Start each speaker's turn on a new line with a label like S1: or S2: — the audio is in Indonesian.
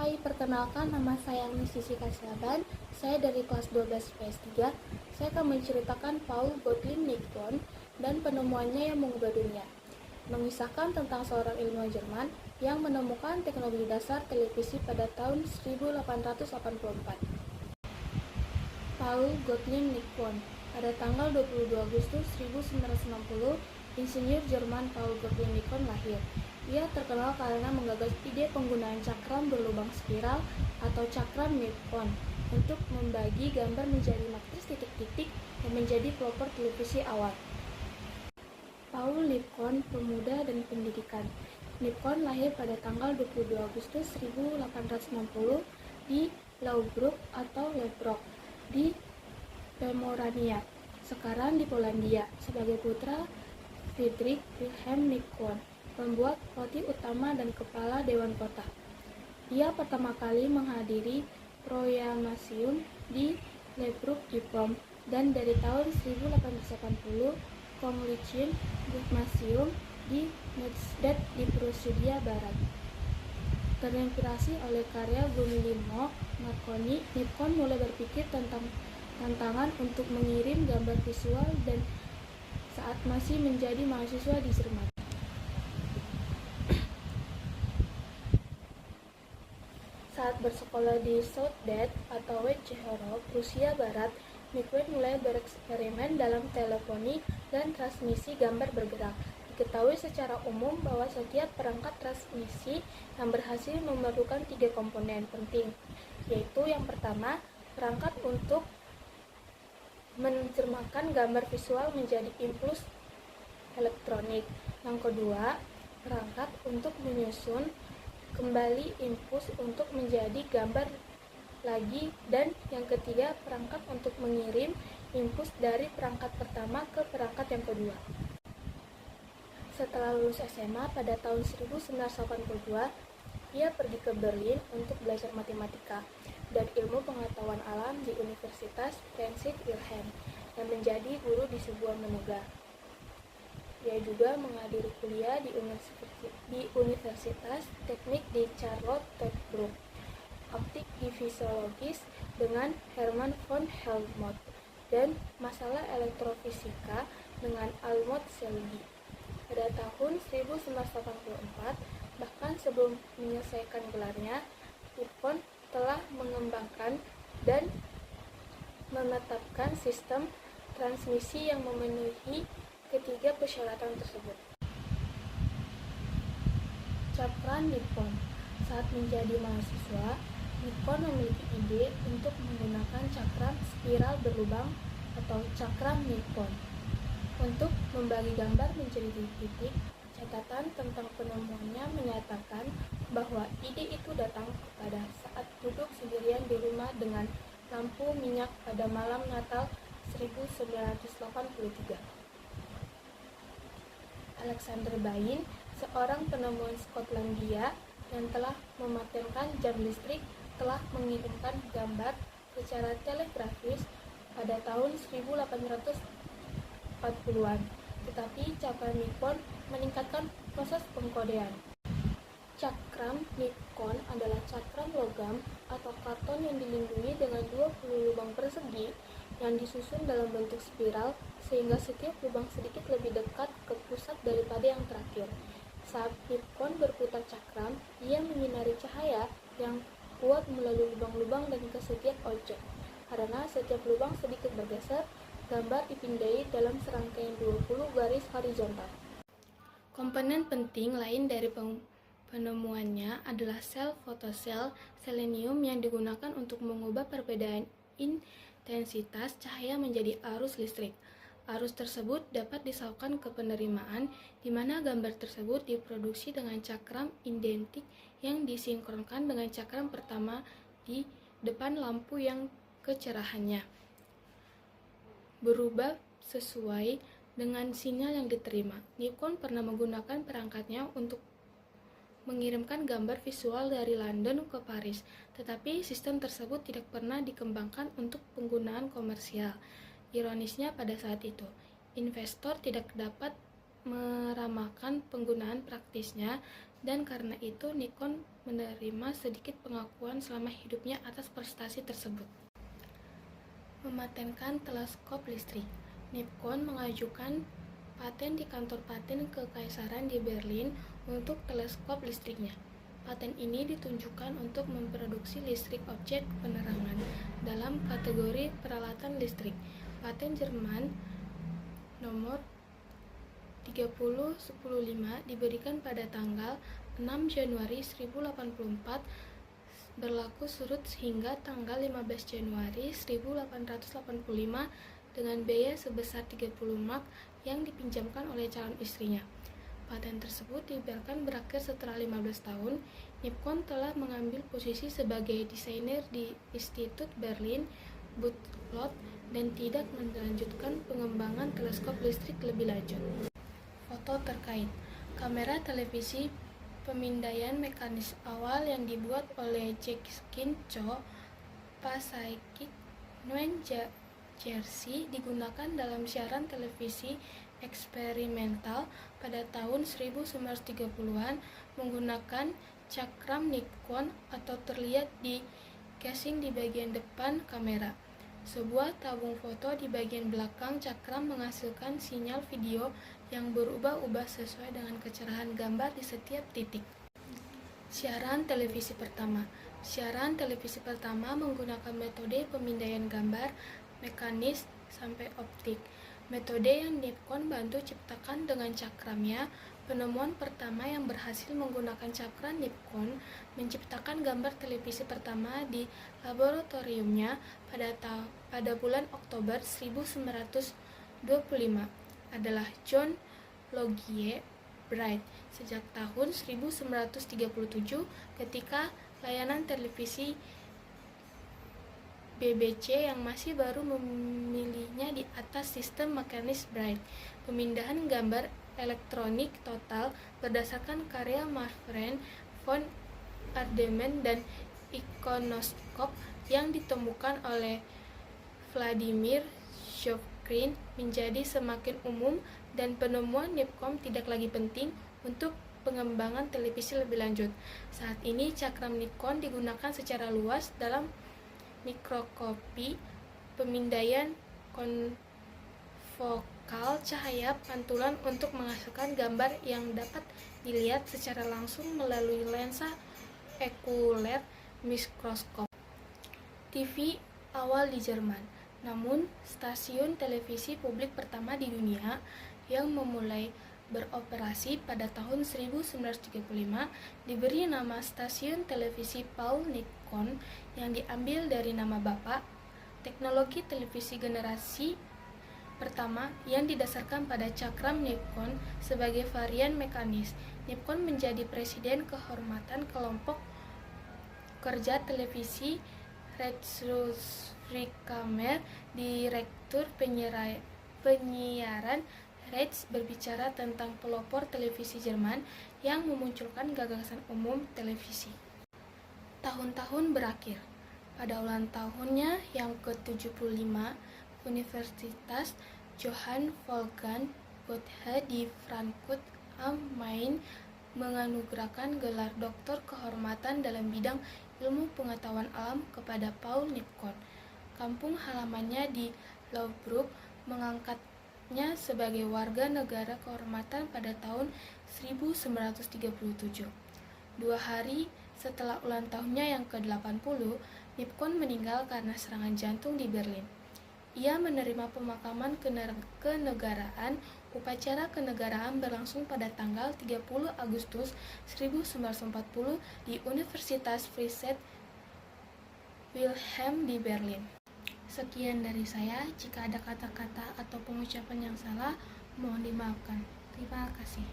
S1: Hai, perkenalkan nama saya Agnes Jessica Saban. Saya dari kelas 12 PS3. Saya akan menceritakan Paul Gottlieb Nippon dan penemuannya yang mengubah dunia. Mengisahkan tentang seorang ilmuwan Jerman yang menemukan teknologi dasar televisi pada tahun 1884. Paul Gottlieb Nippon. Pada tanggal 22 Agustus 1960, insinyur Jerman Paul Gottlieb Nippon lahir. Ia terkenal karena menggagas ide penggunaan cakram berlubang spiral atau cakram Nippon untuk membagi gambar menjadi matris titik-titik yang menjadi pelopor televisi awal. Paul Nippon, pemuda dan pendidikan. Nippon lahir pada tanggal 22 Agustus 1860 di Laubruck atau Lebrok di Pomorania, sekarang di Polandia, sebagai putra Friedrich Wilhelm Nippon, pembuat roti utama dan kepala Dewan Kota. Ia pertama kali menghadiri Proyamasium di Lebruk di Pom, dan dari tahun 1880 Konglichien Gymnasium di Neustadt di Prusia Barat. Terinspirasi oleh karya Guglielmo Marconi, Nippon mulai berpikir tentang tantangan untuk mengirim gambar visual dan saat masih menjadi mahasiswa di Jerman. Saat bersekolah di Southdat atau Wejherow, Prusia Barat, Nippon mulai bereksperimen dalam teleponi dan transmisi gambar bergerak. Diketahui secara umum bahwa setiap perangkat transmisi yang berhasil memerlukan 3 komponen penting, yaitu yang pertama, perangkat untuk menerjemahkan gambar visual menjadi impuls elektronik. Yang kedua, perangkat untuk menyusun kembali impuls untuk menjadi gambar lagi, dan yang ketiga, perangkat untuk mengirim impuls dari perangkat pertama ke perangkat yang kedua. Setelah lulus SMA pada tahun 1982, ia pergi ke Berlin untuk belajar matematika dan ilmu pengetahuan alam di Universitas Princes Wilhelm dan menjadi guru di sebuah menegah. Ia juga menghadiri kuliah di Universitas Teknik di Charlottenburg, optik divisiologis dengan Hermann von Helmholtz, dan masalah elektrofisika dengan Almut Selgi. Pada tahun 1984, bahkan sebelum menyelesaikan gelarnya, Nippon telah mengembangkan dan menetapkan sistem transmisi yang memenuhi ketiga persyaratan tersebut. Cakram Nippon. Saat menjadi mahasiswa, Nippon memiliki ide untuk menggunakan cakram spiral berlubang atau cakram Nippon untuk membagi gambar menjadi titik-titik. Catatan tentang penemuannya menyatakan bahwa ide itu datang pada saat duduk sendirian di rumah dengan lampu minyak pada malam Natal 1983. Alexander Bain, seorang penemuan Skotlandia yang telah mematenkan jam listrik, telah mengirimkan gambar secara telegrafis pada tahun 1840-an, tetapi cakram Nippon meningkatkan proses pengkodean. Cakram Nippon adalah cakram logam atau karton yang dilindungi dengan 20 lubang persegi yang disusun dalam bentuk spiral, sehingga setiap lubang sedikit lebih dekat ke pusat daripada yang terakhir. Saat Nippon berputar cakram, ia menyinari cahaya yang kuat melalui lubang-lubang dan ke setiap objek. Karena setiap lubang sedikit bergeser, gambar dipindai dalam serangkaian 20 garis horizontal. Komponen penting lain dari penemuannya adalah sel fotosel selenium yang digunakan untuk mengubah perbedaan intensitas cahaya menjadi arus listrik. Arus tersebut dapat disalurkan ke penerimaan, di mana gambar tersebut diproduksi dengan cakram identik yang disinkronkan dengan cakram pertama di depan lampu yang kecerahannya berubah sesuai dengan sinyal yang diterima. Nippon pernah menggunakan perangkatnya untuk mengirimkan gambar visual dari London ke Paris, tetapi sistem tersebut tidak pernah dikembangkan untuk penggunaan komersial. Ironisnya, pada saat itu, investor tidak dapat meramalkan penggunaan praktisnya dan karena itu Nikon menerima sedikit pengakuan selama hidupnya atas prestasi tersebut. Mematenkan teleskop listrik. Nikon mengajukan paten di kantor paten kekaisaran di Berlin untuk teleskop listriknya. Paten ini ditunjukkan untuk memproduksi listrik objek penerangan dalam kategori peralatan listrik. Paten Jerman nomor 30105 diberikan pada tanggal 6 Januari 1084 berlaku surut hingga tanggal 15 Januari 1885 dengan biaya sebesar 30 mark yang dipinjamkan oleh calon istrinya. Paten tersebut dibiarkan berakhir setelah 15 tahun. Nikon telah mengambil posisi sebagai desainer di Institut Berlin Butlot dan tidak melanjutkan pengembangan teleskop listrik lebih lanjut. Foto terkait kamera televisi pemindaian mekanis awal yang dibuat oleh Jacqueline Cho, Passaic, New Jersey, digunakan dalam siaran televisi eksperimental pada tahun 1930-an menggunakan cakram Nikon atau terlihat di casing di bagian depan kamera. Sebuah tabung foto di bagian belakang cakram menghasilkan sinyal video yang berubah-ubah sesuai dengan kecerahan gambar di setiap titik. Siaran televisi pertama. Siaran televisi pertama menggunakan metode pemindaian gambar mekanis sampai optik. Metode yang Nikon bantu ciptakan dengan cakramnya. Penemuan pertama yang berhasil menggunakan cakram Nikon menciptakan gambar televisi pertama di laboratoriumnya pada bulan Oktober 1925 adalah John Logie Bright sejak tahun 1937 ketika layanan televisi BBC yang masih baru memilihnya di atas sistem mekanis Bright. Pemindahan gambar elektronik total berdasarkan karya Marfren von Ardement dan ikonoskop yang ditemukan oleh Vladimir Zhokhin menjadi semakin umum dan penemuan Nikon tidak lagi penting untuk pengembangan televisi lebih lanjut. Saat ini cakram Nikon digunakan secara luas dalam mikroskopi pemindaian konfokal cahaya pantulan untuk menghasilkan gambar yang dapat dilihat secara langsung melalui lensa okuler mikroskop. TV awal di Jerman. Namun, stasiun televisi publik pertama di dunia yang memulai beroperasi pada tahun 1935 diberi nama Stasiun Televisi Paul Nikon yang diambil dari nama bapak. Teknologi televisi generasi pertama yang didasarkan pada cakram Nikon sebagai varian mekanis. Nikon menjadi presiden kehormatan kelompok kerja televisi Reichsrundfunktkammer. Direktur penyiaran Reitz berbicara tentang pelopor televisi Jerman yang memunculkan gagasan umum televisi. Tahun-tahun berakhir. Pada ulang tahunnya yang ke-75, Universitas Johann Wolfgang Goethe di Frankfurt am Main menganugerahkan gelar doktor kehormatan dalam bidang ilmu pengetahuan alam kepada Paul Nikon. Kampung halamannya di Loughborough mengangkatnya sebagai warga negara kehormatan pada tahun 1937. 2 hari setelah ulang tahunnya yang ke-80, Nikon meninggal karena serangan jantung di Berlin. Ia menerima pemakaman kenegaraan. Upacara kenegaraan berlangsung pada tanggal 30 Agustus 1940 di Universitas Friedrich Wilhelm di Berlin. Sekian dari saya. Jika ada kata-kata atau pengucapan yang salah, mohon dimaafkan. Terima kasih.